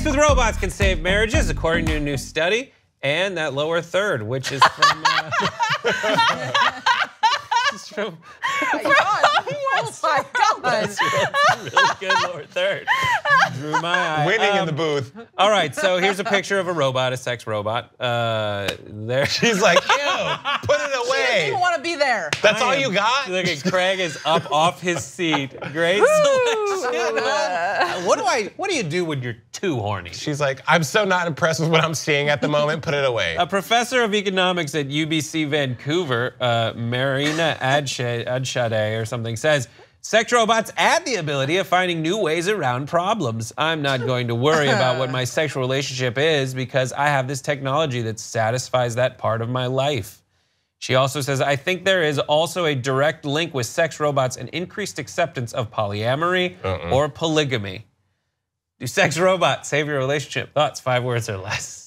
with robots can save marriages, according to a new study. And that lower third, which is from... it's from Oh my God. That's really good lower third. Drew my eye. Winning in the booth. All right, so here's a picture of a robot, a sex robot. There. She's like, ew, put it She away. didn't even want to be there. That's all you got? Look at Craig is up off his seat. Great selection. What do you do when you're too horny? She's like, I'm so not impressed with what I'm seeing at the moment. Put it away. A professor of economics at UBC Vancouver, Marina Adshade or something, says, sex robots add the ability of finding new ways around problems. I'm not going to worry about what my sexual relationship is because I have this technology that satisfies that part of my life. She also says, I think there is also a direct link with sex robots and increased acceptance of polyamory or polygamy. Do sex robots save your relationship? Thoughts, 5 words or less.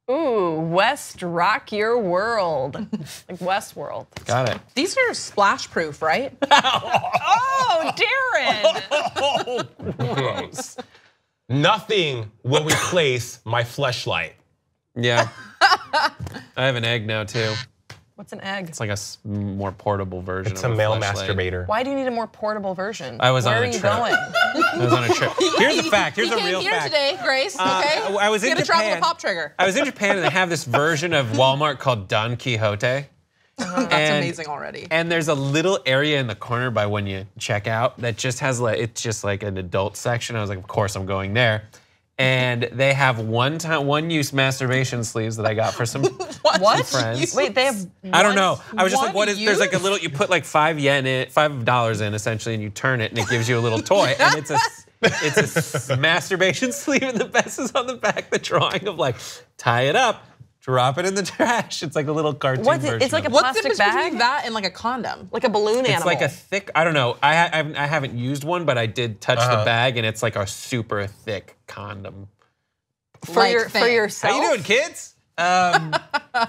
Ooh, West rock your world. Like Westworld. Got it. These are splash proof, right? Oh, Daron. Oh, gross. Nothing will replace my fleshlight. Yeah. I have an egg now too. What's an egg? It's like a more portable version. It's of a male fleshlight. masturbator. Why do you need a more portable version? I was Where on are a you trip. going? I was on a trip. Here's a fact. Here's he a came real here fact. today, Grace. Okay. I was He's in gonna travel to Japan. Pop Trigger. I was in Japan and they have this version of Walmart called Don Quixote. That's amazing already. And there's a little area in the corner by when you check out that just has like, it's just like an adult section. I was like, of course I'm going there. And they have one-use masturbation sleeves that I got for some friends. Wait, they have. I don't know. I was just like, what is? There's like a use? little. You put like $5 in essentially, and you turn it, and it gives you a little toy, and it's a masturbation sleeve, and the best is on the back, the drawing of like tie it up, drop it in the trash. It's like a little cartoon version. It's like a of it. What's the plastic difference bag? between that and like a condom? Like a balloon animal. It's like a thick. I don't know. I haven't used one, but I did touch the bag, and it's like a super thick condom. for thing. yourself. How you doing, kids?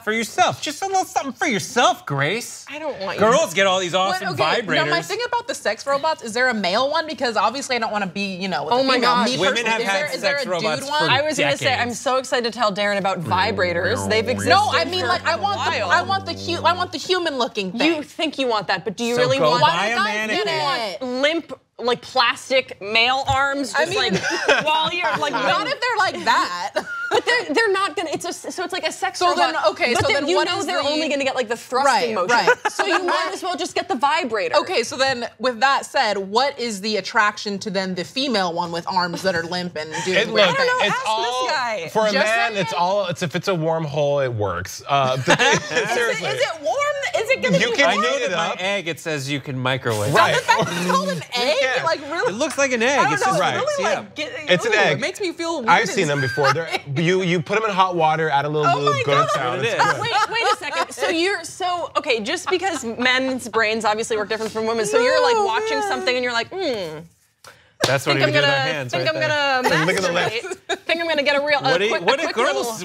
For yourself, just a little something for yourself, Grace. I don't want you. Girls get all these awesome vibrators. Now my thing about the sex robots, is there a male one? Because obviously I don't want to be, with Oh a my female. God. Me Women personally, have had is there sex a robots dude for one? I was gonna say, I'm decades. so excited to tell Daron about vibrators. They've existed. No, I mean like I for a want while. I want the human looking thing. You think you want that, but do you So really go want? buy Why a don't guys mannequin. get it? Limp, like plastic male arms, just mean- like while you're like. Not if they're like that. But they're not gonna. So it's like a sex So robot. then, okay, but so then you what know is they're the- only gonna get like the thrusting motion. Right. So you might as well just get the vibrator. Okay, so then with that said, what is the attraction to then the female one with arms that are limp and doing weird Look, things? it's ask all this guy. for a Just man. saying. If it's a wormhole, it works. Seriously, Is it warm? Is it gonna You be can I warm? know heat that it my up. egg, it says you can microwave. Right. The fact that it's called an egg, can. like It really, looks like an egg. I don't It's know, just right. it's really yeah. like, It's an egg. It makes me feel weird. I've seen them before. You put them in hot water, add a little Oh lube, my go to God. town. It It's is. good. Wait a second. Okay, just because men's brains obviously work different from women's, so you're like watching something and you're like, That's what think we I'm do with our gonna hands think right I'm there. gonna Look at the masturbate. Think I'm gonna get a real What quick are girls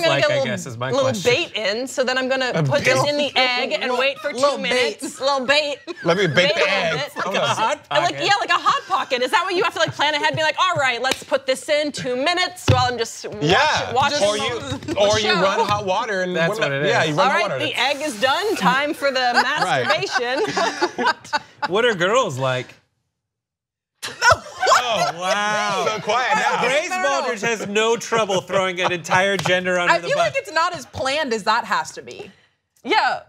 like, I guess, is my little question. bait in, so then I'm gonna put this in the egg and wait for 2 Little minutes. Little bait. Let me bake Bait the a egg. little bit. Like a hot pocket. Like a hot pocket. Is that what you have to like plan ahead? Be like, all right, let's put this in 2 minutes while I'm just watching. Or you run hot water and That's what it is. Yeah, you run All hot right, water. the egg is done. Time for the masturbation. What are girls like? Oh, wow. So quiet now. Grace Baldridge has no trouble throwing an entire gender under I the feel bus. like it's not as planned as that has to be. Yeah.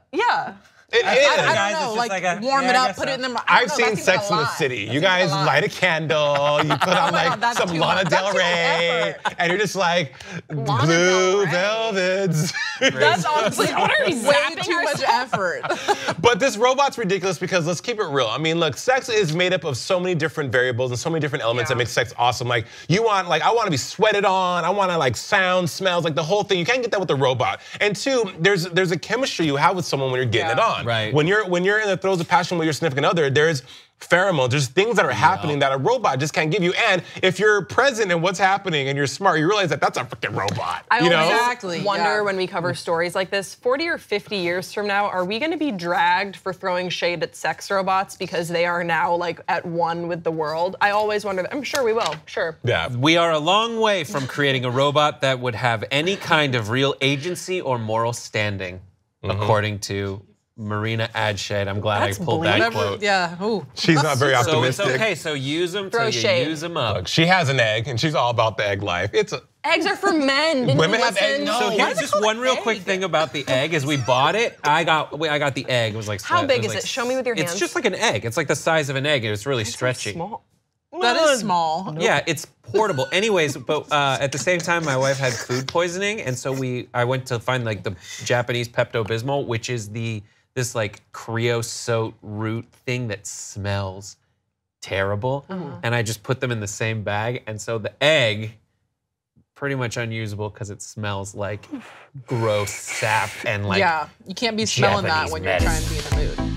It is. I Guys, don't it's know, just like like a- warm yeah, it I up, guess put so. it in the. I've seen Sex in the City. You guys light a candle, you put on my like God, that's some too Lana much. Del That's too much Rey, effort. and you're just like, Lana blue Del Rey. velvets. That's honestly what are we Way zapping too much ourselves? effort. But this robot's ridiculous because let's keep it real. I mean, look, sex is made up of so many different variables and so many different elements that make sex awesome. Like I want to be sweated on. I want to like sound, smells, like the whole thing. You can't get that with a robot. And two, there's a chemistry you have with someone when you're getting it on. Right. When you're in the throes of passion with your significant other, there's pheromones. There's things that are happening that a robot just can't give you. And if you're present in what's happening and you're smart, you realize that that's a freaking robot. I you know? Exactly, wonder yeah. when we cover stories like this, 40 or 50 years from now, are we gonna be dragged for throwing shade at sex robots because they are now like at one with the world? I always wonder, I'm sure we will, sure. Yeah. We are a long way from creating a robot that would have any kind of real agency or moral standing, according to Marina Adshade. I'm glad That's I pulled that bleak. quote. Yeah. Ooh. She's not very So it's optimistic. okay, so use them Throw till you shade. use them up. Look, she has an egg and she's all about the egg life. Eggs are for men. Didn't Women you have eggs? listen? No. So Why here's is it just called one real egg? quick thing about the egg. Is we bought it, I got the egg. It was like How big was is like it? Show me with your hands. It's just like an egg. It's like the size of an egg. And it's really So stretchy. small. That is small. Yeah, it's portable. Anyways, but at the same time, my wife had food poisoning, and so I went to find like the Japanese Pepto-Bismol, which is this like creosote root thing that smells terrible, and I just put them in the same bag, and so the egg, pretty much unusable because it smells like gross sap and like Yeah, you can't be smelling that Japanese when you're trying to be in the mood.